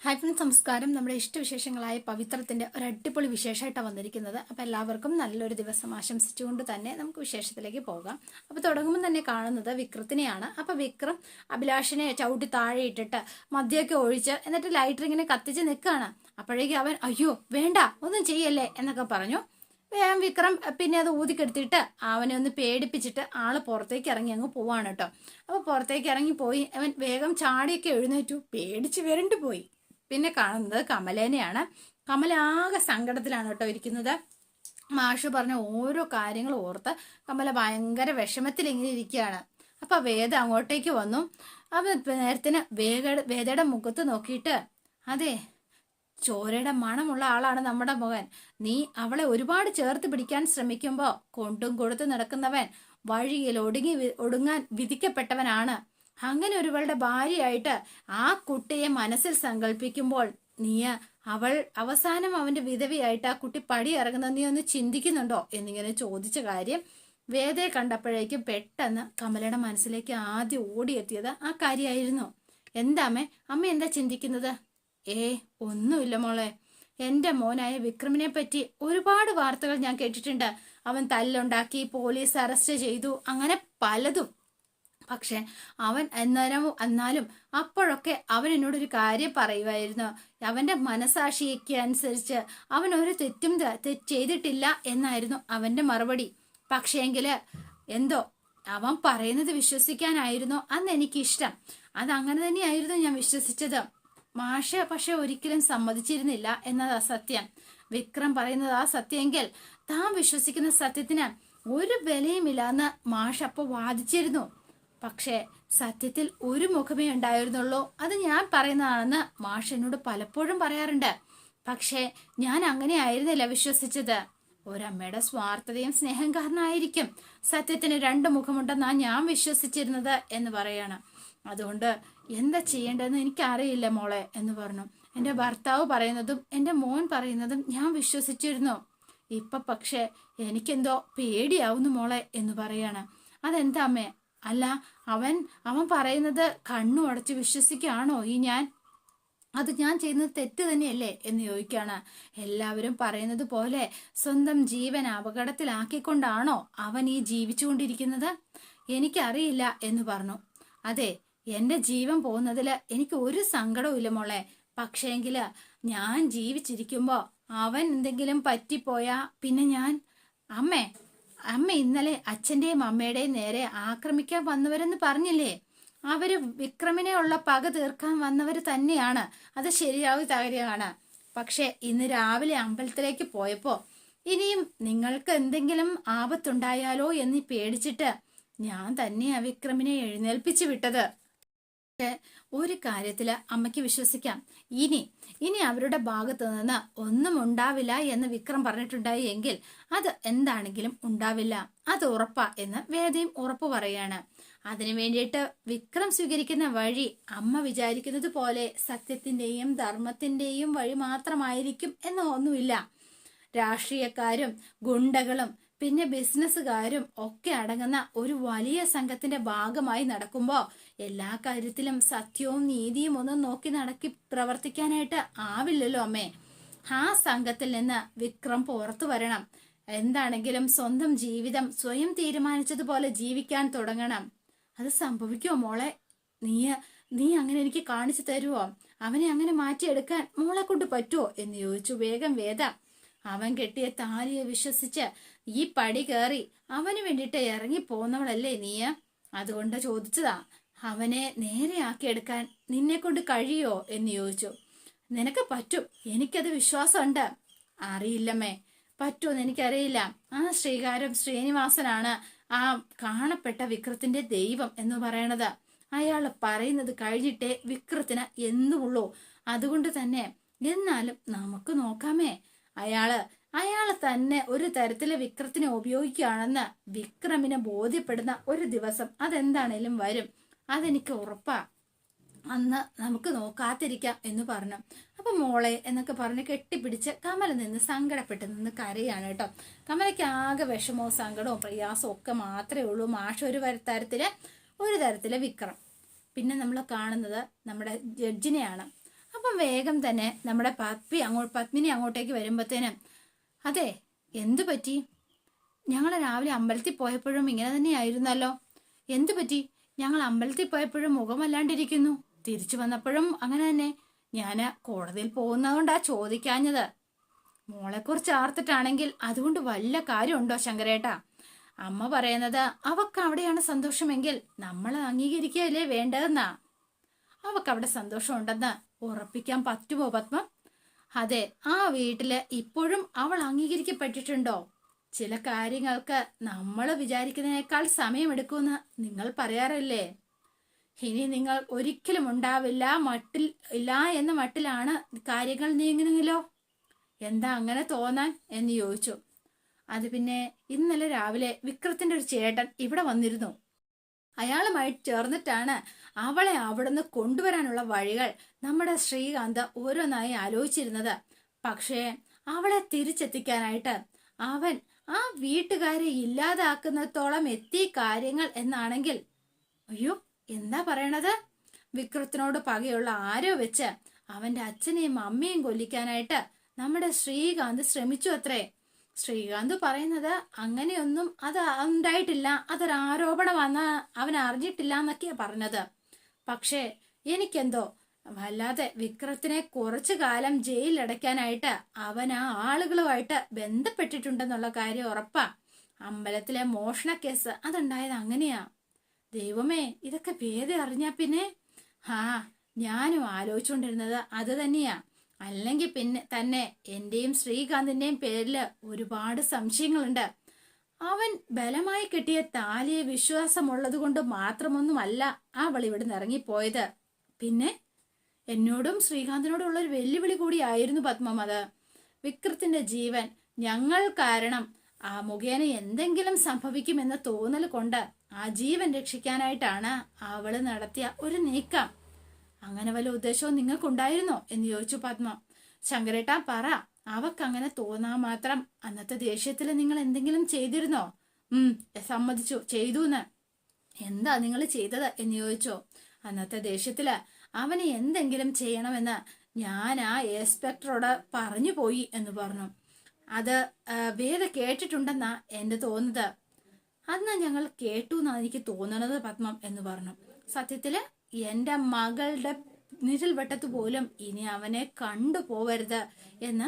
Hi friends, നമസ്കാരം. നമ്മുടെ ഇഷ്ടവിശേഷങ്ങളായ പവിത്രത്തിന്റെ ഒരു അടിപൊളി വിശേഷമായിട്ടാണ് വന്നിരിക്കുന്നത്. അപ്പോൾ എല്ലാവർക്കും നല്ലൊരു ദിവസം ആശംസിച്ചുകൊണ്ട് തന്നെ നമുക്ക് വിശേഷത്തിലേക്ക് പോകാം. അപ്പോൾ തുടങ്ങുമ്പോൾ തന്നെ കാണുന്നത് വിക്രത്തിനെയാണ്. അപ്പോൾ വിക്രം അഭിലാഷിനെ ചവിട്ടി താഴെ ഇട്ടിട്ട് മദ്യമൊക്കെ ഒഴിച്ച് എന്നിട്ട് ലൈറ്റർ ഇങ്ങനെ കത്തിച്ച് നിൽക്കുകയാണ്. അപ്പോഴേക്കും അവൻ അയ്യോ വേണ്ട ഒന്നും ചെയ്യല്ലേ എന്നൊക്കെ പറഞ്ഞു. വേഗം വിക്രം പിന്നെ അത് ഊതിക്കെടുത്തിട്ട് അവനെ ഒന്ന് പേടിപ്പിച്ചിട്ട് ആള് പുറത്തേക്ക് ഇറങ്ങി അങ്ങ് പോവാണ് കേട്ടോ. അപ്പോൾ പുറത്തേക്ക് ഇറങ്ങി പോയി അവൻ വേഗം ചാടിയൊക്കെ എഴുന്നേറ്റു, പേടിച്ച് വരണ്ടു പോയി. പിന്നെ കാണുന്നത് കമലേനെയാണ്. കമല ആകെ സങ്കടത്തിലാണ് കേട്ടോ ഇരിക്കുന്നത്. മാഷ് പറഞ്ഞ ഓരോ കാര്യങ്ങൾ ഓർത്ത് കമല ഭയങ്കര വിഷമത്തിൽ ഇങ്ങനെ ഇരിക്കുകയാണ്. അപ്പൊ വേദ അങ്ങോട്ടേക്ക് വന്നു. അവൻ നേരത്തിന് വേദയുടെ മുഖത്ത് നോക്കിയിട്ട്, അതെ, ചോരയുടെ മണമുള്ള ആളാണ് നമ്മുടെ മകൻ. നീ അവളെ ഒരുപാട് ചേർത്ത് പിടിക്കാൻ ശ്രമിക്കുമ്പോ കൊണ്ടും കൊടുത്ത് നടക്കുന്നവൻ വഴിയിൽ ഒടുങ്ങാൻ വിധിക്കപ്പെട്ടവനാണ്. അങ്ങനെ ഒരുവളുടെ ഭാര്യയായിട്ട് ആ കുട്ടിയെ മനസ്സിൽ സങ്കല്പിക്കുമ്പോൾ നീ അവൾ അവസാനം അവന്റെ വിധവയായിട്ട് ആ കുട്ടി പടി ഇറങ്ങുന്നത് നീ ഒന്ന് ചിന്തിക്കുന്നുണ്ടോ എന്നിങ്ങനെ ചോദിച്ച കാര്യം വേദയെ കണ്ടപ്പോഴേക്കും പെട്ടെന്ന് കമലയുടെ മനസ്സിലേക്ക് ആദ്യം ഓടിയെത്തിയത് ആ കാര്യമായിരുന്നു. എന്താമ്മേ, അമ്മ എന്താ ചിന്തിക്കുന്നത്? ഒന്നുമില്ല മോളെ. എന്റെ മോനായ വിക്രമിനെ പറ്റി ഒരുപാട് വാർത്തകൾ ഞാൻ കേട്ടിട്ടുണ്ട്. അവൻ തല്ലുണ്ടാക്കി, പോലീസ് അറസ്റ്റ് ചെയ്തു, അങ്ങനെ പലതും. പക്ഷെ അവൻ എന്നാലും അപ്പോഴൊക്കെ അവൻ എന്നോടൊരു കാര്യം പറയുമായിരുന്നു. അവന്റെ മനസാക്ഷിക്ക് അനുസരിച്ച് അവൻ ഒരു തെറ്റും ചെയ്തിട്ടില്ല എന്നായിരുന്നു അവന്റെ മറുപടി. പക്ഷേങ്കില് എന്തോ അവൻ പറയുന്നത് വിശ്വസിക്കാനായിരുന്നു അന്ന് എനിക്കിഷ്ടം. അതങ്ങനെ തന്നെയായിരുന്നു ഞാൻ വിശ്വസിച്ചത്. മാഷ പക്ഷെ ഒരിക്കലും സമ്മതിച്ചിരുന്നില്ല എന്നതാ സത്യം. വിക്രം പറയുന്നത് ആ സത്യമെങ്കിൽ താൻ വിശ്വസിക്കുന്ന സത്യത്തിന് ഒരു വിലയുമില്ലാന്ന് മാഷ അപ്പോൾ വാദിച്ചിരുന്നു. പക്ഷേ സത്യത്തിൽ ഒരു മുഖമേ ഉണ്ടായിരുന്നുള്ളൂ. അത് ഞാൻ പറയുന്നതാണെന്ന് മാഷ് എന്നോട് പലപ്പോഴും പറയാറുണ്ട്. പക്ഷേ ഞാൻ അങ്ങനെ ആയിരുന്നില്ല വിശ്വസിച്ചത്. ഒരമ്മയുടെ സ്വാർത്ഥതയും സ്നേഹം കാരണമായിരിക്കും സത്യത്തിന് രണ്ട് മുഖമുണ്ടെന്നാണ് ഞാൻ വിശ്വസിച്ചിരുന്നത് എന്ന് പറയാണ്. അതുകൊണ്ട് എന്താ ചെയ്യേണ്ടതെന്ന് എനിക്കറിയില്ല മോളെ എന്ന് പറഞ്ഞു. എൻ്റെ ഭർത്താവ് പറയുന്നതും എൻ്റെ മോൻ പറയുന്നതും ഞാൻ വിശ്വസിച്ചിരുന്നു. ഇപ്പൊ പക്ഷെ എനിക്കെന്തോ പേടിയാവുന്നു മോളെ എന്ന് പറയാണ്. അതെന്താ അമ്മേ? അല്ല, അവൻ പറയുന്നത് കണ്ണു അടച്ച് വിശ്വസിക്കുകയാണോ ഞാൻ? അത് ഞാൻ ചെയ്യുന്നത് തെറ്റ് തന്നെയല്ലേ എന്ന് ചോദിക്കാണ്. എല്ലാവരും പറയുന്നത് പോലെ സ്വന്തം ജീവൻ അപകടത്തിലാക്കിക്കൊണ്ടാണോ അവൻ ഈ ജീവിച്ചുകൊണ്ടിരിക്കുന്നത്? എനിക്കറിയില്ല എന്ന് പറഞ്ഞു. അതെ, എന്റെ ജീവൻ പോകുന്നതിൽ എനിക്ക് ഒരു സങ്കടവും ഇല്ല മോളെ. പക്ഷേങ്കില് ഞാൻ ജീവിച്ചിരിക്കുമ്പോ അവൻ എന്തെങ്കിലും പറ്റിപ്പോയാ പിന്നെ അമ്മ ഇന്നലെ അച്ഛന്റെയും അമ്മയുടെയും നേരെ ആക്രമിക്കാൻ വന്നവരെന്ന് പറഞ്ഞില്ലേ? അവര് വിക്രമിനെ ഉള്ള പക തീർക്കാൻ വന്നവര് തന്നെയാണ്. അത് ശരിയാവുന്ന കാര്യമാണ്. പക്ഷെ ഇന്ന് രാവിലെ അമ്പലത്തിലേക്ക് പോയപ്പോ ഇനിയും നിങ്ങൾക്ക് എന്തെങ്കിലും ആപത്തുണ്ടായാലോ എന്ന് പേടിച്ചിട്ട് ഞാൻ തന്നെയാ വിക്രമിനെ എഴുന്നേൽപ്പിച്ചു വിട്ടത്. ഒരു കാര്യത്തില് അമ്മയ്ക്ക് വിശ്വസിക്കാം. ഇനി അവരുടെ ഭാഗത്ത് നിന്ന് ഒന്നും ഉണ്ടാവില്ല എന്ന് വിക്രം പറഞ്ഞിട്ടുണ്ടായി എങ്കിൽ അത് എന്താണെങ്കിലും ഉണ്ടാവില്ല, അത് ഉറപ്പാ എന്ന് വേദയും ഉറപ്പ് പറയാണ്. അതിനു വേണ്ടിയിട്ട് വിക്രം സ്വീകരിക്കുന്ന വഴി അമ്മ വിചാരിക്കുന്നത് പോലെ സത്യത്തിന്റെയും ധർമ്മത്തിന്റെയും വഴി മാത്രമായിരിക്കും എന്നൊന്നുമില്ല. രാഷ്ട്രീയക്കാരും ഗുണ്ടകളും പിന്നെ ബിസിനസ്സുകാരും ഒക്കെ അടങ്ങുന്ന ഒരു വലിയ സംഘത്തിന്റെ ഭാഗമായി നടക്കുമ്പോ എല്ലാ കാര്യത്തിലും സത്യവും നീതിയും ഒന്നും നോക്കി നടക്കി പ്രവർത്തിക്കാനായിട്ട് ആവില്ലല്ലോ അമ്മേ. ആ സംഘത്തിൽ നിന്ന് വിക്രം പുറത്തു വരണം. എന്താണെങ്കിലും സ്വന്തം ജീവിതം സ്വയം തീരുമാനിച്ചതുപോലെ ജീവിക്കാൻ തുടങ്ങണം. അത് സംഭവിക്കുമോ മോളെ? നീ അങ്ങനെ എനിക്ക് കാണിച്ചു തരുമോ? അവനെ അങ്ങനെ മാറ്റിയെടുക്കാൻ മോളെ കൊണ്ട് പറ്റുമോ എന്ന് ചോദിച്ചു വേഗം വേദ. അവൻ കെട്ടിയ താലിയെ വിശ്വസിച്ച് ഈ പടി കയറി അവന് വേണ്ടിയിട്ട് ഇറങ്ങി പോന്നവളല്ലേ നീ? അതുകൊണ്ട് ചോദിച്ചതാ. അവനെ നേരെയാക്കിയെടുക്കാൻ നിന്നെ കൊണ്ട് കഴിയോ എന്ന് ചോദിച്ചു. നിനക്ക് പറ്റും, എനിക്കത് വിശ്വാസമുണ്ട്. അറിയില്ലമ്മേ, പറ്റുമെന്ന് എനിക്കറിയില്ല. ആ ശ്രീനിവാസനാണ് ആ കാണപ്പെട്ട വിക്രത്തിന്റെ ദൈവം എന്ന് പറയണത്. അയാൾ പറയുന്നത് കഴിഞ്ഞിട്ടേ വിക്രത്തിന് എന്നുള്ളൂ. അതുകൊണ്ട് തന്നെ എന്നാലും നമുക്ക് നോക്കാമേ. അയാള് തന്നെ ഒരു തരത്തില് വിക്രത്തിനെ ഉപയോഗിക്കുകയാണെന്ന് വിക്രമിനെ ബോധ്യപ്പെടുന്ന ഒരു ദിവസം അതെന്താണേലും വരും. അതെനിക്ക് ഉറപ്പാ. അന്ന് നമുക്ക് നോക്കാതിരിക്കാം എന്ന് പറഞ്ഞു. അപ്പൊ മോളെ എന്നൊക്കെ പറഞ്ഞ് കെട്ടിപ്പിടിച്ച് കമല നിന്ന് സങ്കടപ്പെട്ട് നിന്ന് കരയാണ് കേട്ടോ. കമലയ്ക്ക് ആകെ വിഷമവും സങ്കടവും പ്രയാസവും ഒക്കെ മാത്രമേ ഉള്ളൂ. മാഷ് ഒരു തരത്തില് വിക്രം. പിന്നെ നമ്മൾ കാണുന്നത് നമ്മുടെ ജഡ്ജിനെയാണ്. അപ്പൊ അപ്പം വേഗം തന്നെ നമ്മുടെ പത്മിനി അങ്ങോട്ടേക്ക് വരുമ്പോഴത്തേനും, അതെ എന്തു പറ്റി? ഞങ്ങൾ രാവിലെ അമ്പലത്തിൽ പോയപ്പോഴും ഇങ്ങനെ തന്നെയായിരുന്നല്ലോ, എന്തു പറ്റി? ഞങ്ങൾ അമ്പലത്തിൽ പോയപ്പോഴും മുഖമല്ലാണ്ടിരിക്കുന്നു, തിരിച്ചു വന്നപ്പോഴും അങ്ങനെ തന്നെ. ഞാൻ കോടതിയിൽ പോകുന്നതുകൊണ്ടാ ചോദിക്കാഞ്ഞത്. മോളെക്കുറിച്ച് ആർത്തിട്ടാണെങ്കിൽ അതുകൊണ്ട് വല്ല കാര്യമുണ്ടോ ശങ്കരേട്ടാ? അമ്മ പറയുന്നത് അവക്ക് അവിടെയാണ് സന്തോഷമെങ്കിൽ നമ്മൾ അംഗീകരിക്കുകയല്ലേ വേണ്ടതെന്നാ. അവക്ക് അവിടെ സന്തോഷമുണ്ടെന്ന് ഉറപ്പിക്കാൻ പറ്റുമോ പത്മം? അതെ, ആ വീട്ടില് ഇപ്പോഴും അവൾ അംഗീകരിക്കപ്പെട്ടിട്ടുണ്ടോ? ചില കാര്യങ്ങൾക്ക് നമ്മൾ വിചാരിക്കുന്നതിനേക്കാൾ സമയമെടുക്കുമെന്ന് നിങ്ങൾ പറയാറില്ലേ? ഇനി നിങ്ങൾ ഒരിക്കലും ഉണ്ടാവില്ല ഇല്ല എന്ന മട്ടിലാണ് കാര്യങ്ങൾ നീങ്ങുന്നെങ്കിലോ? എന്താ അങ്ങനെ തോന്നാൻ എന്ന് ചോദിച്ചു. അത് പിന്നെ ഇന്നലെ രാവിലെ വിക്രത്തിന്റെ ഒരു ചേട്ടൻ ഇവിടെ വന്നിരുന്നു. അയാളുമായി ചേർന്നിട്ടാണ് അവളെ അവിടുന്ന് കൊണ്ടുവരാനുള്ള വഴികൾ നമ്മുടെ ശ്രീകാന്ത് ഓരോന്നായി ആലോചിച്ചിരുന്നത്. പക്ഷേ അവളെ തിരിച്ചെത്തിക്കാനായിട്ട് അവൻ ആ വീട്ടുകാരെ ഇല്ലാതാക്കുന്നത്തോളം എത്തി കാര്യങ്ങൾ എന്നാണെങ്കിൽ, അയ്യോ എന്താ പറയണത്? വിക്രത്തിനോട് പകയുള്ള ആരോ വെച്ച് അവന്റെ അച്ഛനെയും അമ്മയും കൊല്ലിക്കാനായിട്ട് നമ്മുടെ ശ്രീകാന്ത് ശ്രമിച്ചു അത്രേ. ശ്രീകാന്ത് പറയുന്നത് അങ്ങനെയൊന്നും അത് ഉണ്ടായിട്ടില്ല, അതൊരു ആരോപണമാണെന്ന് അവൻ അറിഞ്ഞിട്ടില്ല എന്നൊക്കെയാ പറഞ്ഞത്. പക്ഷേ എനിക്കെന്തോ വല്ലാതെ വിക്രത്തിനെ കുറച്ചു കാലം ജയിലിലടയ്ക്കാനായിട്ട് അവൻ ആ ആളുകളുമായിട്ട് ബന്ധപ്പെട്ടിട്ടുണ്ടെന്നുള്ള കാര്യം ഉറപ്പാ. അമ്പലത്തിലെ മോഷണ കേസ് അതുണ്ടായത് അങ്ങനെയാ. ദൈവമേ, ഇതൊക്കെ ഭേദം അറിഞ്ഞാ പിന്നെ ഞാനും ആലോചിച്ചുകൊണ്ടിരുന്നത് അത് തന്നെയാ. അല്ലെങ്കിൽ പിന്നെ തന്നെ എന്റെയും ശ്രീകാന്തിന്റെയും പേരില് ഒരുപാട് സംശയങ്ങളുണ്ട്. അവൻ ബലമായി കെട്ടിയ താലിയെ വിശ്വാസമുള്ളത് കൊണ്ട് മാത്രമൊന്നുമല്ല അവൾ ഇവിടുന്ന് ഇറങ്ങിപ്പോയത്. പിന്നെ എന്നോടും ശ്രീകാന്തിനോടും ഉള്ളൊരു വെല്ലുവിളി കൂടിയായിരുന്നു പത്മം അത്. വിക്രത്തിന്റെ ജീവൻ ഞങ്ങൾ കാരണം ആ മുഖേന എന്തെങ്കിലും സംഭവിക്കുമെന്ന തോന്നൽ കൊണ്ട് ആ ജീവൻ രക്ഷിക്കാനായിട്ടാണ് അവള് നടത്തിയ ഒരു നീക്കം. അങ്ങനെ വല്ല ഉദ്ദേശവും നിങ്ങൾക്കുണ്ടായിരുന്നോ എന്ന് ചോദിച്ചു പത്മ. ശങ്കരേട്ടാ പറ, അവക്കങ്ങനെ തോന്നാൻ മാത്രം അന്നത്തെ ദേഷ്യത്തില് നിങ്ങൾ എന്തെങ്കിലും ചെയ്തിരുന്നോ? സമ്മതിച്ചു ചെയ്തുന്ന്. എന്താ നിങ്ങൾ ചെയ്തത് എന്ന് ചോദിച്ചോ? അന്നത്തെ ദേഷ്യത്തില് അവനെ എന്തെങ്കിലും ചെയ്യണമെന്ന് ഞാൻ ആ ഇൻസ്പെക്ടറോട് പറഞ്ഞു പോയി എന്ന് പറഞ്ഞു. അത് വേദ കേട്ടിട്ടുണ്ടെന്നാ എന്റെ തോന്നുന്നത്. അന്ന് ഞങ്ങൾ കേട്ടു എന്നാണ് എനിക്ക് തോന്നണത് പത്മം എന്ന് പറഞ്ഞു. സത്യത്തില് എന്റെ മകളുടെ നിഴൽ വെട്ടത്ത് പോലും ഇനി അവനെ കണ്ടുപോവരുത് എന്ന്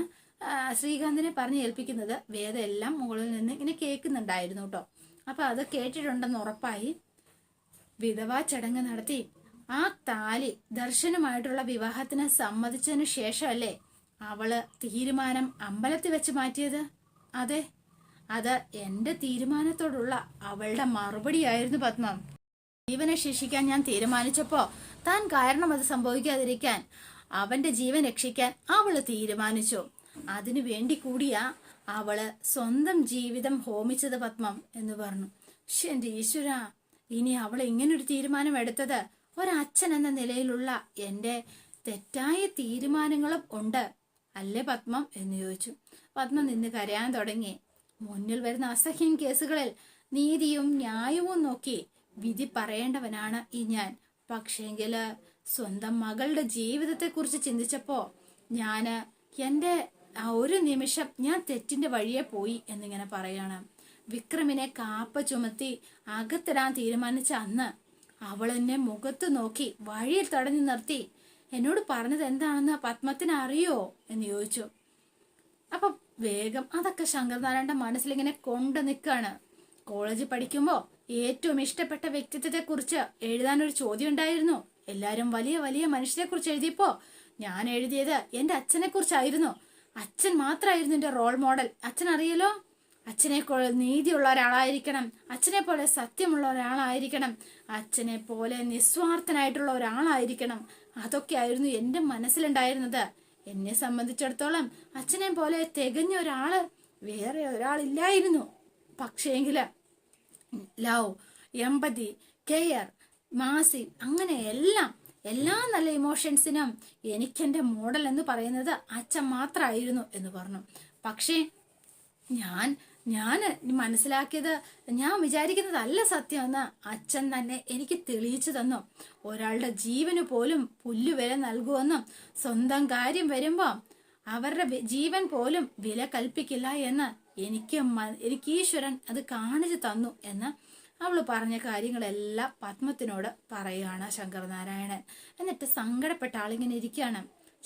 ശ്രീകാന്തിനെ പറഞ്ഞ് ഏൽപ്പിക്കുന്നത് വേദ എല്ലാം മുകളിൽ നിന്ന് ഇങ്ങനെ കേൾക്കുന്നുണ്ടായിരുന്നു കേട്ടോ. അപ്പൊ അത് കേട്ടിട്ടുണ്ടെന്ന് ഉറപ്പായി വിധവാ ചടങ്ങ് നടത്തി ആ താലി ദർശനമായിട്ടുള്ള വിവാഹത്തിന് സമ്മതിച്ചതിന് ശേഷമല്ലേ അവള് തീരുമാനം അമ്പലത്തിൽ വെച്ച് മാറ്റിയത്? അതെ, അത് എന്റെ തീരുമാനത്തോടുള്ള അവളുടെ മറുപടിയായിരുന്നു പത്മം. ജീവനെ ശിക്ഷിക്കാൻ ഞാൻ തീരുമാനിച്ചപ്പോ താൻ കാരണം അത് സംഭവിക്കാതിരിക്കാൻ അവന്റെ ജീവൻ രക്ഷിക്കാൻ അവള് തീരുമാനിച്ചു. അതിനു വേണ്ടി കൂടിയാ അവള് സ്വന്തം ജീവിതം ഹോമിച്ചത് പത്മം എന്ന് പറഞ്ഞു. എന്റെ ഈശ്വര, ഇനി അവൾ ഇങ്ങനൊരു തീരുമാനം എടുത്തത് ഒരച്ഛൻ എന്ന നിലയിലുള്ള എന്റെ തെറ്റായ തീരുമാനങ്ങളും ഉണ്ട് അല്ലേ പത്മം എന്ന് ചോദിച്ചു. പത്മം നിന്ന് കരയാൻ തുടങ്ങി. മുന്നിൽ വരുന്ന അസഹ്യം കേസുകളിൽ നീതിയും ന്യായവും നോക്കി വിധി പറയേണ്ടവനാണ് ഈ ഞാൻ. പക്ഷേങ്കില് സ്വന്തം മകളുടെ ജീവിതത്തെ കുറിച്ച് ചിന്തിച്ചപ്പോ എന്റെ ആ ഒരു നിമിഷം ഞാൻ തെറ്റിന്റെ വഴിയെ പോയി എന്നിങ്ങനെ പറയാണ്. വിക്രമിനെ കാപ്പ ചുമത്തി അകത്തിടാൻ തീരുമാനിച്ച അന്ന് അവൾ എന്നെ മുഖത്ത് നോക്കി വഴിയിൽ തടഞ്ഞു നിർത്തി എന്നോട് പറഞ്ഞത് എന്താണെന്ന് പത്മത്തിന് അറിയോ എന്ന് ചോദിച്ചു. അപ്പൊ വേഗം അതൊക്കെ ശങ്കരനാരായണന്റെ മനസ്സിലിങ്ങനെ കൊണ്ടു നിൽക്കാണ്. കോളേജിൽ പഠിക്കുമ്പോ ഏറ്റവും ഇഷ്ടപ്പെട്ട വ്യക്തിത്വത്തെ കുറിച്ച് എഴുതാനൊരു ചോദ്യം ഉണ്ടായിരുന്നു. എല്ലാരും വലിയ വലിയ മനുഷ്യരെ കുറിച്ച് എഴുതിയപ്പോ ഞാൻ എഴുതിയത് എന്റെ അച്ഛനെ കുറിച്ചായിരുന്നു. അച്ഛൻ മാത്രമായിരുന്നു എന്റെ റോൾ മോഡൽ. അച്ഛൻ അറിയല്ലോ, അച്ഛനെ പോലെ നീതിയുള്ള ഒരാളായിരിക്കണം, അച്ഛനെ പോലെ സത്യമുള്ള ഒരാളായിരിക്കണം, അച്ഛനെ പോലെ നിസ്വാർത്ഥനായിട്ടുള്ള ഒരാളായിരിക്കണം. അതൊക്കെ ആയിരുന്നു എന്റെ മനസ്സിലുണ്ടായിരുന്നത്. എന്നെ സംബന്ധിച്ചിടത്തോളം അച്ഛനെ പോലെ തികഞ്ഞ ഒരാള് വേറെ ഒരാളില്ലായിരുന്നു. പക്ഷേങ്കില് ലവ്, എമ്പതി, കെയർ, മാസി, അങ്ങനെ എല്ലാ നല്ല ഇമോഷൻസിനും എനിക്കെന്റെ മോഡൽ എന്ന് പറയുന്നത് അച്ഛൻ മാത്രമായിരുന്നു എന്ന് പറഞ്ഞു. പക്ഷേ ഞാൻ ഞാൻ മനസ്സിലാക്കിയത്, ഞാൻ വിചാരിക്കുന്നതല്ല സത്യമെന്ന് അച്ഛൻ തന്നെ എനിക്ക് തെളിയിച്ചു തന്നു. ഒരാളുടെ ജീവന് പോലും പുല്ലുവില നൽകുമെന്നും സ്വന്തം കാര്യം വരുമ്പോ അവരുടെ ജീവൻ പോലും വില കൽപ്പിക്കില്ല എന്ന് എനിക്ക് ഈശ്വരൻ അത് കാണിച്ചു തന്നു എന്ന് അവള് പറഞ്ഞ കാര്യങ്ങളെല്ലാം പത്മത്തിനോട് പറയുകയാണ് ശങ്കരനാരായണൻ. എന്നിട്ട് സങ്കടപ്പെട്ട ആളിങ്ങനെ ഇരിക്കുകയാണ്.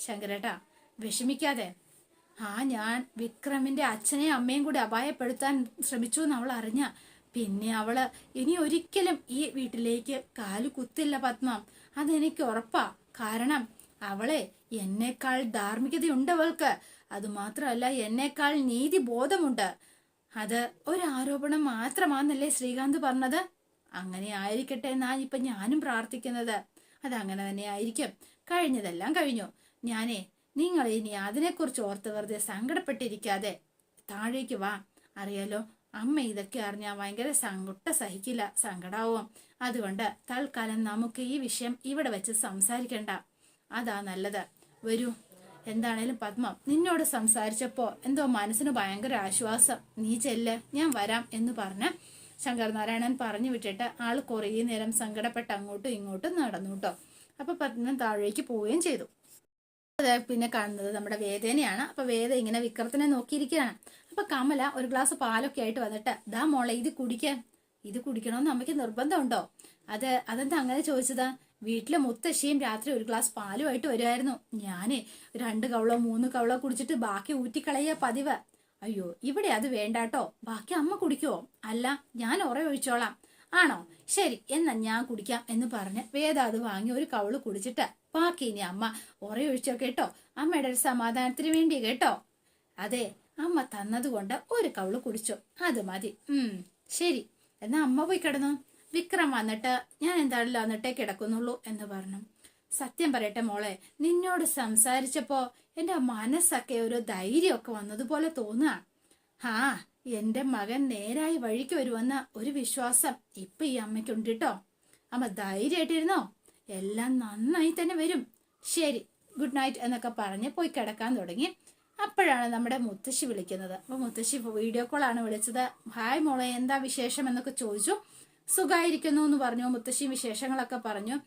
ശങ്കരേട്ടാ, വിഷമിക്കാതെ. ഞാൻ വിക്രമിന്റെ അച്ഛനെയും അമ്മയും കൂടി അപായപ്പെടുത്താൻ ശ്രമിച്ചു എന്ന് അവൾ അറിഞ്ഞ പിന്നെ അവള് ഇനി ഒരിക്കലും ഈ വീട്ടിലേക്ക് കാലു കുത്തില്ല പത്മം. അതെനിക്ക് ഉറപ്പാ. കാരണം അവളെ എന്നേക്കാൾ ധാർമ്മികതയുണ്ട് അവൾക്ക്. അതുമാത്രമല്ല, എന്നേക്കാൾ നീതി ബോധമുണ്ട്. അത് ഒരു ആരോപണം മാത്രമാണെന്നല്ലേ ശ്രീകാന്ത് പറഞ്ഞത്? അങ്ങനെ ആയിരിക്കട്ടെ എന്നാ ഇപ്പൊ ഞാനും പ്രാർത്ഥിക്കുന്നത്. അതങ്ങനെ തന്നെ ആയിരിക്കും. കഴിഞ്ഞതെല്ലാം കഴിഞ്ഞു. നിങ്ങൾ ഇനി അതിനെക്കുറിച്ച് ഓർത്ത് വെറുതെ സങ്കടപ്പെട്ടിരിക്കാതെ താഴേക്ക് വാ. അറിയാലോ, അമ്മ ഇതൊക്കെ അറിഞ്ഞാൽ ഭയങ്കര സഹിക്കില്ല, സങ്കടാവും. അതുകൊണ്ട് തൽക്കാലം നമുക്ക് ഈ വിഷയം ഇവിടെ വെച്ച് സംസാരിക്കണ്ട. അതാ നല്ലത്. വരൂ. എന്താണേലും പത്മം, നിന്നോട് സംസാരിച്ചപ്പോ എന്തോ മനസ്സിന് ഭയങ്കര ആശ്വാസം. നീ ചെല്ല്, ഞാൻ വരാം എന്ന് പറഞ്ഞ് ശങ്കരനാരായണൻ പറഞ്ഞു വിട്ടിട്ട് ആള് കുറേ നേരം സങ്കടപ്പെട്ട് അങ്ങോട്ടും ഇങ്ങോട്ടും നടന്നു കേട്ടോ. അപ്പൊ പത്മം താഴേക്ക് പോവുകയും ചെയ്തു. അത് പിന്നെ കാണുന്നത് നമ്മുടെ വേദനയാണ്. അപ്പൊ വേദ ഇങ്ങനെ വിക്രത്തിനെ നോക്കിയിരിക്കുകയാണ്. അപ്പൊ കമല ഒരു ഗ്ലാസ് പാലൊക്കെ ആയിട്ട് വന്നിട്ട്, ദാ മോളെ, ഇത് കുടിക്കണമെന്ന് അമ്മയ്ക്ക് നിർബന്ധമുണ്ടോ? അതെന്താ അങ്ങനെ ചോദിച്ചത്? വീട്ടിലെ മുത്തശ്ശിയും രാത്രി ഒരു ഗ്ലാസ് പാലുമായിട്ട് വരുമായിരുന്നു. ഞാന് 2 കവളോ 3 കവളോ കുടിച്ചിട്ട് ബാക്കി ഊറ്റിക്കളയ പതിവ്. അയ്യോ, ഇവിടെ അത് വേണ്ടാട്ടോ. ബാക്കി അമ്മ കുടിക്കുവോ? അല്ല, ഞാൻ ഒഴിച്ചോളാം. ആണോ? ശരി, എന്നാ ഞാൻ കുടിക്കാം എന്ന് പറഞ്ഞ് വേദ അത് വാങ്ങി ഒരു കവള് കുടിച്ചിട്ട് ബാക്കി ഇനി അമ്മ ഒഴിച്ചോ കേട്ടോ. അമ്മയുടെ ഒരു സമാധാനത്തിന് വേണ്ടി കേട്ടോ. അതെ, അമ്മ തന്നതുകൊണ്ട് ഒരു കവള് കുടിച്ചോ, അത് മതി. ശരി, എന്നാ അമ്മ പോയി കിടന്നു. വിക്രം വന്നിട്ട് ഞാൻ എന്തായാലും വന്നിട്ടേ കിടക്കുന്നുള്ളൂ എന്ന് പറഞ്ഞു. സത്യം പറയട്ടെ മോളെ, നിന്നോട് സംസാരിച്ചപ്പോ എന്റെ മനസ്സൊക്കെ ഒരു ധൈര്യമൊക്കെ വന്നതുപോലെ തോന്നുക. എന്റെ മകൻ നേരായി വഴിക്ക് വരുമെന്ന ഒരു വിശ്വാസം ഇപ്പൊ ഈ അമ്മയ്ക്കുണ്ട് കേട്ടോ. അമ്മ ധൈര്യമായിട്ടിരുന്നോ, എല്ലാം നന്നായി തന്നെ വരും. ശരി, ഗുഡ് നൈറ്റ് എന്നൊക്കെ പറഞ്ഞ് പോയി കിടക്കാൻ തുടങ്ങി. അപ്പോഴാണ് നമ്മുടെ മുത്തശ്ശി വിളിക്കുന്നത്. അപ്പൊ മുത്തശ്ശി വീഡിയോ കോളാണ് വിളിച്ചത്. ഹായ് മോളെ, എന്താ വിശേഷം എന്നൊക്കെ ചോദിച്ചു. സുഖായിരിക്കുന്നു എന്ന് പറഞ്ഞു. മുത്തശ്ശി വിശേഷങ്ങളൊക്കെ പറഞ്ഞു.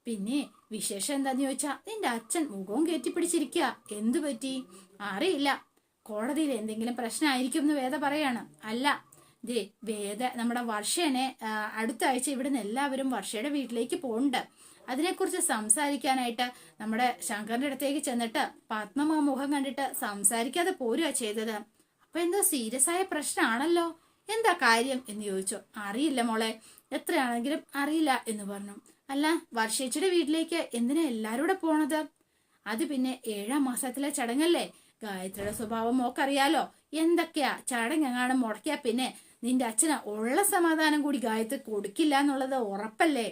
പിന്നെ വിശേഷം എന്താന്ന് ചോദിച്ചാ, നിന്റെ അച്ഛൻ മുഖവും കയറ്റിപ്പിടിച്ചിരിക്കുക. എന്തു പറ്റി? അറിയില്ല, കോടതിയിൽ എന്തെങ്കിലും പ്രശ്നമായിരിക്കും എന്ന് വേദ പറയാണ്. അല്ല, വേദ നമ്മുടെ വർഷനെ അടുത്ത ആഴ്ച ഇവിടുന്ന് എല്ലാവരും വർഷയുടെ വീട്ടിലേക്ക് പോകുന്നുണ്ട്. അതിനെക്കുറിച്ച് സംസാരിക്കാനായിട്ട് നമ്മുടെ ശങ്കറിന്റെ അടുത്തേക്ക് ചെന്നിട്ട് പത്മമ്മ മുഖം കണ്ടിട്ട് സംസാരിക്കാതെ പോരുക ചെയ്തത്. അപ്പൊ എന്തോ സീരിയസ് ആയ പ്രശ്നമാണല്ലോ. എന്താ കാര്യം എന്ന് ചോദിച്ചു. അറിയില്ല മോളെ, എത്രയാണെങ്കിലും അറിയില്ല എന്ന് പറഞ്ഞു. അല്ല, വർഷേച്ചിയുടെ വീട്ടിലേക്ക് എന്തിനാ എല്ലാരും പോണത്? അത് പിന്നെ 7ാം മാസത്തിലെ ചടങ്ങല്ലേ. ഗായത്രിയുടെ സ്വഭാവം മോക്കറിയാലോ. എന്തൊക്കെയാ ചടങ്ങെങ്ങാനും മുടക്കിയാ പിന്നെ നിന്റെ അച്ഛന് ഉള്ള സമാധാനം കൂടി ഗായത്രി കൊടുക്കില്ല എന്നുള്ളത് ഉറപ്പല്ലേ.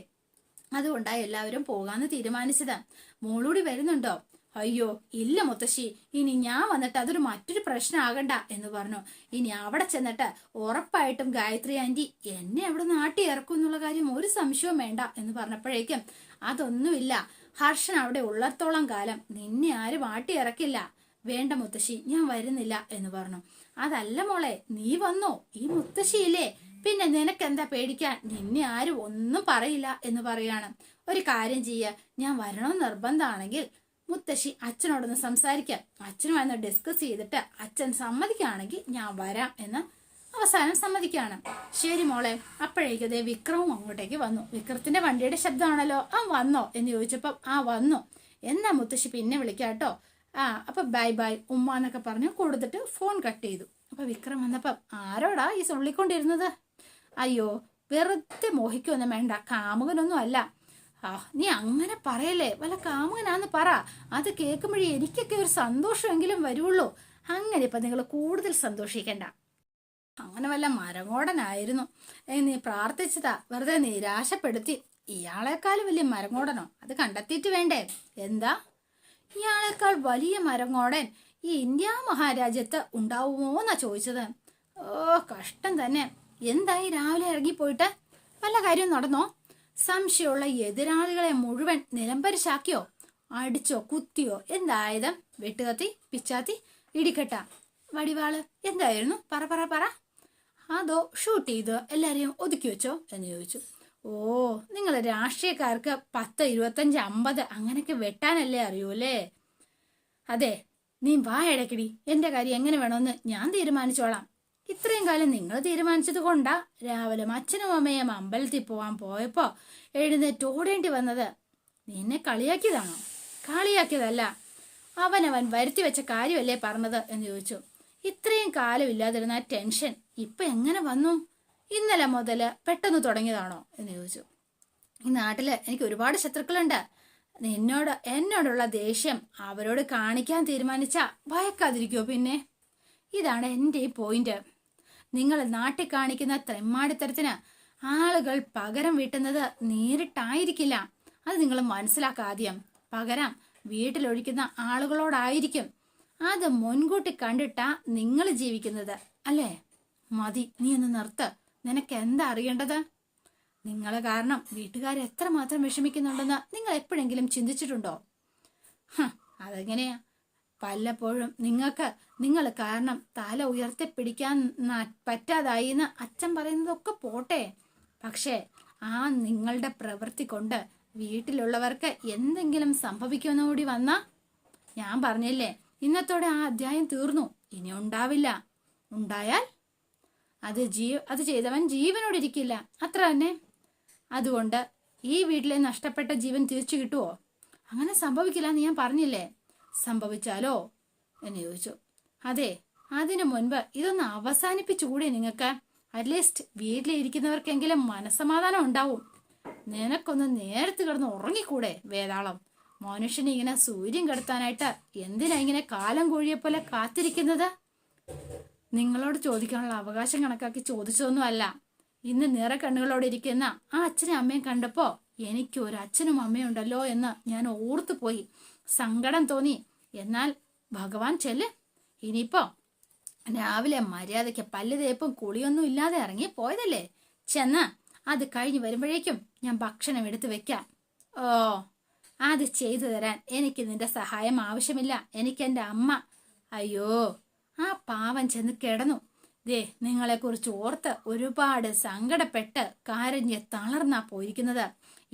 അതുകൊണ്ടാ എല്ലാവരും പോകാന്ന് തീരുമാനിച്ചത്. മോളൂടി വരുന്നുണ്ടോ? അയ്യോ ഇല്ല മുത്തശ്ശി, ഇനി ഞാൻ വന്നിട്ട് അതൊരു മറ്റൊരു പ്രശ്നം ആകണ്ട എന്ന് പറഞ്ഞു. ഇനി അവിടെ ചെന്നിട്ട് ഉറപ്പായിട്ടും ഗായത്രി ആന്റി എന്നെ അവിടെ നാട്ടി ഇറക്കും എന്നുള്ള കാര്യം ഒരു സംശയവും വേണ്ട എന്ന് പറഞ്ഞപ്പോഴേക്കും, അതൊന്നുമില്ല, ഹർഷൻ അവിടെ ഉള്ളത്തോളം കാലം നിന്നെ ആരും ആട്ടി ഇറക്കില്ല. വേണ്ട മുത്തശ്ശി, ഞാൻ വരുന്നില്ല എന്ന് പറഞ്ഞു. അതല്ല മോളെ, നീ വന്നോ, ഈ മുത്തശ്ശിയില്ലേ, പിന്നെ നിനക്കെന്താ പേടിക്കാൻ, നിന്നെ ആരും ഒന്നും പറയില്ല എന്ന് പറയാണ്. ഒരു കാര്യം ചെയ്യ, ഞാൻ വരണമെന്ന് നിർബന്ധമാണെങ്കിൽ മുത്തശ്ശി അച്ഛനോടൊന്ന് സംസാരിക്കാം, അച്ഛനുമായൊന്ന് ഡിസ്കസ് ചെയ്തിട്ട് അച്ഛൻ സമ്മതിക്കുകയാണെങ്കിൽ ഞാൻ വരാം എന്ന് അവസാനം സമ്മതിക്കുകയാണ്. ശരി മോളെ. അപ്പോഴേക്കതേ വിക്രവും അങ്ങോട്ടേക്ക് വന്നു. വിക്രത്തിന്റെ വണ്ടിയുടെ ശബ്ദമാണല്ലോ. വന്നോ എന്ന് ചോദിച്ചപ്പോ വന്നു. എന്നാ മുത്തശ്ശി പിന്നെ വിളിക്കാട്ടോ. അപ്പൊ ബൈ ബൈ ഉമ്മ എന്നൊക്കെ പറഞ്ഞു കൊടുത്തിട്ട് ഫോൺ കട്ട് ചെയ്തു. അപ്പൊ വിക്രം വന്നപ്പം, ആരോടാ ഈ സൊള്ളിക്കൊണ്ടിരുന്നത്? അയ്യോ, വെറുതെ മോഹിക്കൊന്നും വേണ്ട, കാമുകനൊന്നും അല്ല. നീ അങ്ങനെ പറയല്ലേ, വല്ല കാമുകനാന്ന് പറ. അത് കേൾക്കുമ്പോഴേ എനിക്കൊക്കെ ഒരു സന്തോഷമെങ്കിലും വരുള്ളൂ. അങ്ങനെ ഇപ്പൊ നിങ്ങൾ കൂടുതൽ സന്തോഷിക്കണ്ട. അങ്ങനെ വല്ല മരങ്ങോടനായിരുന്നു നീ പ്രാർത്ഥിച്ചതാ, വെറുതെ നിരാശപ്പെടുത്തി. ഇയാളെക്കാൾ വലിയ മരങ്ങോടനോ? അത് കണ്ടെത്തിയിട്ട് വേണ്ടേ? എന്താ ഇയാളെക്കാൾ വലിയ മരങ്ങോടൻ ഈ ഇന്ത്യ മഹാരാജ്യത്ത് ഉണ്ടാവുമോന്നാ ചോദിച്ചത്. കഷ്ടം തന്നെ. എന്തായി രാവിലെ ഇറങ്ങിപ്പോയിട്ട്? വല്ല കാര്യം നടന്നോ? സംശയമുള്ള എതിരാളികളെ മുഴുവൻ നിലംപരിശാക്കിയോ? അടിച്ചോ കുത്തിയോ? എന്തായത്? വെട്ടുകത്തി, പിച്ചാത്തി, ഇടിക്കട്ട? വടിവാള്? എന്തായിരുന്നു? പറ പറ പറ. അതോ ഷൂട്ട് ചെയ്ത് എല്ലാരെയും ഒതുക്കി വെച്ചോ എന്ന് ചോദിച്ചു. ഓ, നിങ്ങൾ രാഷ്ട്രീയക്കാർക്ക് 10, 25, 50 അങ്ങനെയൊക്കെ വെട്ടാനല്ലേ അറിയൂല്ലേ? അതെ, നീ വാ ഇടയ്ക്കടി. എന്റെ കാര്യം എങ്ങനെ വേണമെന്ന് ഞാൻ തീരുമാനിച്ചോളാം. ഇത്രയും കാലം നിങ്ങൾ തീരുമാനിച്ചത് കൊണ്ടാ രാവിലെ അച്ഛനും അമ്മയും അമ്പലത്തിൽ പോവാൻ പോയപ്പോ എഴുന്നേറ്റ് ഓടേണ്ടി വന്നത്. നിന്നെ കളിയാക്കിയതാണോ? കളിയാക്കിയതല്ല, അവനവൻ വരുത്തി വെച്ച കാര്യമല്ലേ പറഞ്ഞത് എന്ന് ചോദിച്ചു. ഇത്രയും കാലം ഇല്ലാതിരുന്ന ടെൻഷൻ ഇപ്പൊ എങ്ങനെ വന്നു? ഇന്നലെ മുതല് പെട്ടെന്ന് തുടങ്ങിയതാണോ എന്ന് ചോദിച്ചു. ഈ നാട്ടില് എനിക്ക് ഒരുപാട് ശത്രുക്കളുണ്ട്. എന്നോടുള്ള ദേഷ്യം അവരോട് കാണിക്കാൻ തീരുമാനിച്ച ഭയക്കാതിരിക്കോ പിന്നെ? ഇതാണ് എൻ്റെ ഈ പോയിന്റ്. നിങ്ങൾ നാട്ടിൽ കാണിക്കുന്ന തെമ്മാടിത്തരത്തിന് ആളുകൾ പകരം വീട്ടുന്നത് നേരിട്ടായിരിക്കില്ല. അത് നിങ്ങൾ മനസ്സിലാക്കാദ്യം. പകരം വീട്ടിലൊഴിക്കുന്ന ആളുകളോടായിരിക്കും. അത് മുൻകൂട്ടി കണ്ടിട്ടാ നിങ്ങൾ ജീവിക്കുന്നത് അല്ലേ? മതി, നീ ഒന്ന് നിർത്ത്. നിനക്ക് എന്താ അറിയേണ്ടത്? നിങ്ങളെ കാരണം വീട്ടുകാർ എത്രമാത്രം വിഷമിക്കുന്നുണ്ടെന്ന് നിങ്ങൾ എപ്പോഴെങ്കിലും ചിന്തിച്ചിട്ടുണ്ടോ? അതെങ്ങനെയാ? പലപ്പോഴും നിങ്ങൾ കാരണം തല ഉയർത്തിപ്പിടിക്കാൻ പറ്റാതായി എന്ന് അച്ഛൻ പറയുന്നതൊക്കെ പോട്ടെ. പക്ഷേ ആ നിങ്ങളുടെ പ്രവൃത്തി കൊണ്ട് വീട്ടിലുള്ളവർക്ക് എന്തെങ്കിലും സംഭവിക്കുമെന്ന് കൂടി വന്നാ, ഞാൻ പറഞ്ഞില്ലേ, ഇന്നത്തോടെ ആ അധ്യായം തീർന്നു. ഇനി ഉണ്ടാവില്ല. ഉണ്ടായാൽ അത് ചെയ്തവൻ ജീവനോട് ഇരിക്കില്ല, അത്ര തന്നെ. അതുകൊണ്ട് ഈ വീട്ടിലെ നഷ്ടപ്പെട്ട ജീവൻ തിരിച്ചു കിട്ടുമോ? അങ്ങനെ സംഭവിക്കില്ല എന്ന് ഞാൻ പറഞ്ഞില്ലേ. സംഭവിച്ചാലോ എന്ന് ചോദിച്ചു. അതെ, അതിനു മുൻപ് ഇതൊന്ന് അവസാനിപ്പിച്ചുകൂടി നിങ്ങൾക്ക്? അറ്റ്ലീസ്റ്റ് വീട്ടിലിരിക്കുന്നവർക്കെങ്കിലും മനസ്സമാധാനം ഉണ്ടാവും. നിനക്കൊന്ന് നേരത്തെ കിടന്ന് ഉറങ്ങിക്കൂടെ വേതാളം? മനുഷ്യനെ ഇങ്ങനെ സൂര്യൻ കെടുത്താനായിട്ട് എന്തിനാ ഇങ്ങനെ കാലം കോഴിയെപ്പോലെ കാത്തിരിക്കുന്നത്? നിങ്ങളോട് ചോദിക്കാനുള്ള അവകാശം കണക്കാക്കി ചോദിച്ചതൊന്നുമല്ല. ഇന്ന് നിറക്കണ്ണുകളോടെ ഇരിക്കുന്ന ആ അച്ഛനും അമ്മയും കണ്ടപ്പോ എനിക്ക് ഒരു അച്ഛനും അമ്മയും ഉണ്ടല്ലോ എന്ന് ഞാൻ ഓർത്തുപോയി. സങ്കടം തോന്നി. എന്നാൽ ഭഗവാൻ ചെല്ല്. ഇനിയിപ്പോ രാവിലെ മര്യാദയ്ക്ക് പല്ല് തേപ്പും കുളിയൊന്നും ഇല്ലാതെ ഇറങ്ങി പോയതല്ലേ, ചെന്ന് അത് കഴിഞ്ഞ് വരുമ്പോഴേക്കും ഞാൻ ഭക്ഷണം എടുത്തു വെക്കാം. ഓ, അത് ചെയ്തു തരാൻ എനിക്ക് നിന്റെ സഹായം ആവശ്യമില്ല. എനിക്കെന്റെ അമ്മ. അയ്യോ, ആ പാവം ചെന്ന് കിടന്നു. ദേ, നിങ്ങളെക്കുറിച്ച് ഓർത്ത് ഒരുപാട് സങ്കടപ്പെട്ട് കരഞ്ഞ് തളർന്നാ പോയിരിക്കുന്നത്.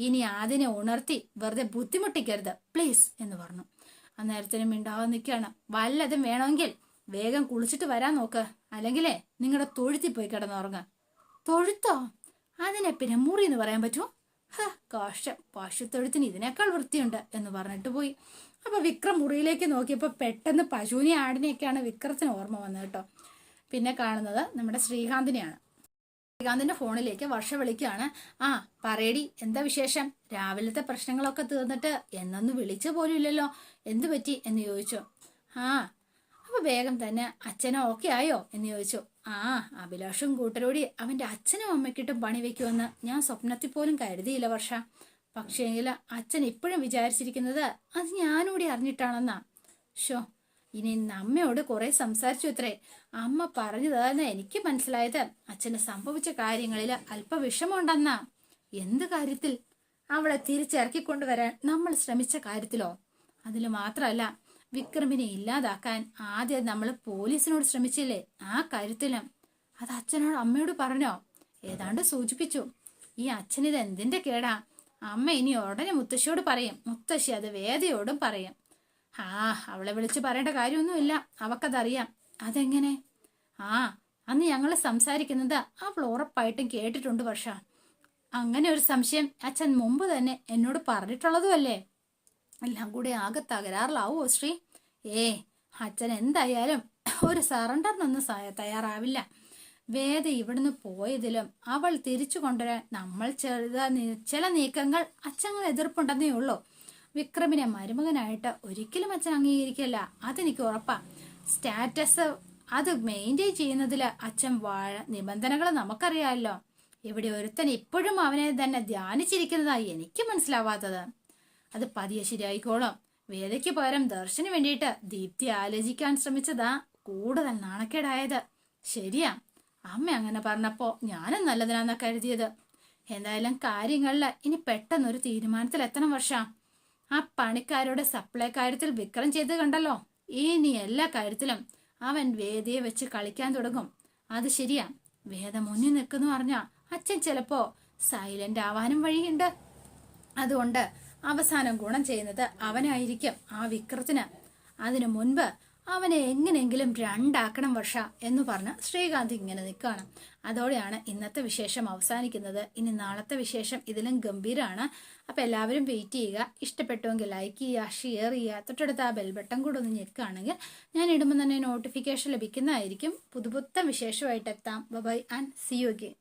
ഇനി അതിനെ ഉണർത്തി വെറുതെ ബുദ്ധിമുട്ടിക്കരുത് പ്ലീസ് എന്ന് പറഞ്ഞു. അന്നേരത്തിന് മിണ്ടാതെ നിൽക്കുകയാണ്. വല്ലതും വേണമെങ്കിൽ വേഗം കുളിച്ചിട്ട് വരാൻ നോക്ക്, അല്ലെങ്കിലേ നിങ്ങളുടെ തൊഴുത്തിൽ പോയി കിടന്നുറങ്ങ. തൊഴുത്തോ? അതിനെ പിന്നെ മുറി എന്ന് പറയാൻ പറ്റുമോ? കഷ്ടം, പശുത്തൊഴുത്തിന് ഇതിനേക്കാൾ വൃത്തിയുണ്ട് എന്ന് പറഞ്ഞിട്ട് പോയി. അപ്പൊ വിക്രം മുറിയിലേക്ക് നോക്കിയപ്പോ പെട്ടെന്ന് പശുവിനെ ആടിനെയൊക്കെയാണ് വിക്രത്തിന് ഓർമ്മ വന്നത് കേട്ടോ. പിന്നെ കാണുന്നത് നമ്മുടെ ശ്രീകാന്തിനെയാണ്. ശ്രീകാന്തിന്റെ ഫോണിലേക്ക് വർഷ വിളിക്കുകയാണ്. ആ പറയടി, എന്താ വിശേഷം? രാവിലത്തെ പ്രശ്നങ്ങളൊക്കെ തീർന്നിട്ട് എന്നൊന്ന് വിളിച്ചു പോലും ഇല്ലല്ലോ, എന്തു പറ്റി എന്ന് ചോദിച്ചു. അപ്പൊ വേഗം തന്നെ അച്ഛനോ ഓക്കെ ആയോ എന്ന് ചോദിച്ചു. അഭിലാഷും കൂട്ടരോടി അവന്റെ അച്ഛനും അമ്മയ്ക്കിട്ടും പണി വെക്കുമെന്ന് ഞാൻ സ്വപ്നത്തിൽ പോലും കരുതിയില്ല വർഷ. പക്ഷേങ്കിൽ അച്ഛൻ ഇപ്പോഴും വിചാരിച്ചിരിക്കുന്നത് അത് ഞാനൂടി അറിഞ്ഞിട്ടാണെന്നാ. ഇനി അമ്മയോട് കുറെ സംസാരിച്ചു അത്രേ. അമ്മ പറഞ്ഞതാണ് എനിക്ക് മനസ്സിലായത് അച്ഛന് സംഭവിച്ച കാര്യങ്ങളിൽ അല്പ വിഷമമുണ്ടെന്നാ. എന്ത് കാര്യത്തിൽ? അവളെ തിരിച്ചിറക്കിക്കൊണ്ടുവരാൻ നമ്മൾ ശ്രമിച്ച കാര്യത്തിലോ? അതിൽ മാത്രമല്ല, വിക്രമിനെ ഇല്ലാതാക്കാൻ ആദ്യം നമ്മൾ പോലീസിനോട് ശ്രമിച്ചില്ലേ, ആ കാര്യത്തിലും. അത് അച്ഛനോട് അമ്മയോട് പറഞ്ഞോ? ഏതാണ്ട് സൂചിപ്പിച്ചു. ഈ അച്ഛനിത് എന്തിന്റെ കേടാ? അമ്മ ഇനി ഉടനെ മുത്തശ്ശിയോട് പറയും. മുത്തശ്ശി അത് വേദയോടും പറയും. അവളെ വിളിച്ച് പറയേണ്ട കാര്യമൊന്നുമില്ല, അവക്കതറിയാം. അതെങ്ങനെ? അന്ന് ഞങ്ങൾ സംസാരിക്കുന്നത് അവൾ ഉറപ്പായിട്ടും കേട്ടിട്ടുണ്ട് വർഷ. അങ്ങനെ ഒരു സംശയം അച്ഛൻ മുമ്പ് തന്നെ എന്നോട് പറഞ്ഞിട്ടുള്ളതുമല്ലേ. എല്ലാം കൂടി ആകെ തകരാറിലാവോ ശ്രീ? അച്ഛൻ എന്തായാലും ഒരു സറണ്ടറിനൊന്നും തയ്യാറാവില്ല. വേദ ഇവിടുന്ന് പോയതിലും അവൾ തിരിച്ചു കൊണ്ടുവരാൻ നമ്മൾ ചില നീക്കങ്ങൾ അച്ഛന് എതിർപ്പുണ്ടെന്നേ ഉള്ളൂ. വിക്രമിനെ മരുമകനായിട്ട് ഒരിക്കലും അച്ഛൻ അംഗീകരിക്കില്ല, അതെനിക്ക് ഉറപ്പാ. സ്റ്റാറ്റസ് അത് മെയിൻറ്റെയിൻ ചെയ്യുന്നതിൽ അച്ഛൻ നിബന്ധനകൾ നമുക്കറിയാമല്ലോ. ഇവിടെ ഒരുത്തൻ ഇപ്പോഴും അവനെ തന്നെ ധ്യാനിച്ചിരിക്കുന്നതായി എനിക്ക് മനസ്സിലാവാത്തത്. അത് പതിയെ ശരിയായിക്കോളും. വേദയ്ക്ക് പകരം ദർശന് വേണ്ടിയിട്ട് ദീപ്തി ആലോചിക്കാൻ ശ്രമിച്ചതാ കൂടുതൽ നാണക്കേടായത്. ശരിയാ, അമ്മ അങ്ങനെ പറഞ്ഞപ്പോ ഞാനും നല്ലതിനാന്നാ കരുതിയത്. എന്തായാലും കാര്യങ്ങളിൽ ഇനി പെട്ടെന്നൊരു തീരുമാനത്തിലെത്തണം വർഷ. ആ പണിക്കാരുടെ സപ്ലൈ കാര്യത്തിൽ വിക്രം ചെയ്ത് കണ്ടല്ലോ, ഇനി എല്ലാ കാര്യത്തിലും അവൻ വേദയെ വെച്ച് കളിക്കാൻ തുടങ്ങും. അത് ശരിയാ, വേദ മുന്നിൽ നിൽക്കുന്നു പറഞ്ഞാ അച്ഛൻ ചിലപ്പോ സൈലന്റ് ആവാനും വഴിയുണ്ട്. അതുകൊണ്ട് അവസാനം ഗുണം ചെയ്യുന്നത് അവനായിരിക്കും, ആ വിക്രത്തിന്. അതിനു മുൻപ് അവനെ എങ്ങനെയെങ്കിലും രണ്ടാക്കണം വർഷ എന്ന് പറഞ്ഞ് ശ്രീകാന്ത് ഇങ്ങനെ നിൽക്കുകയാണ്. അതോടെയാണ് ഇന്നത്തെ വിശേഷം അവസാനിക്കുന്നത്. ഇനി നാളത്തെ വിശേഷം ഇതിലും ഗംഭീരമാണ്. അപ്പം എല്ലാവരും വെയിറ്റ് ചെയ്യുക. ഇഷ്ടപ്പെട്ടുവെങ്കിൽ ലൈക്ക് ചെയ്യുക, ഷെയർ ചെയ്യുക, തൊട്ടടുത്ത് ആ ബെൽ ബട്ടൺ കൂടെ ഒന്ന് ഞെക്കുകയാണെങ്കിൽ ഞാൻ ഇടുമ്പോൾ തന്നെ നോട്ടിഫിക്കേഷൻ ലഭിക്കുന്നതായിരിക്കും. പുതുപുത്തൻ വിശേഷമായിട്ട് എത്താം. Bye and see you again.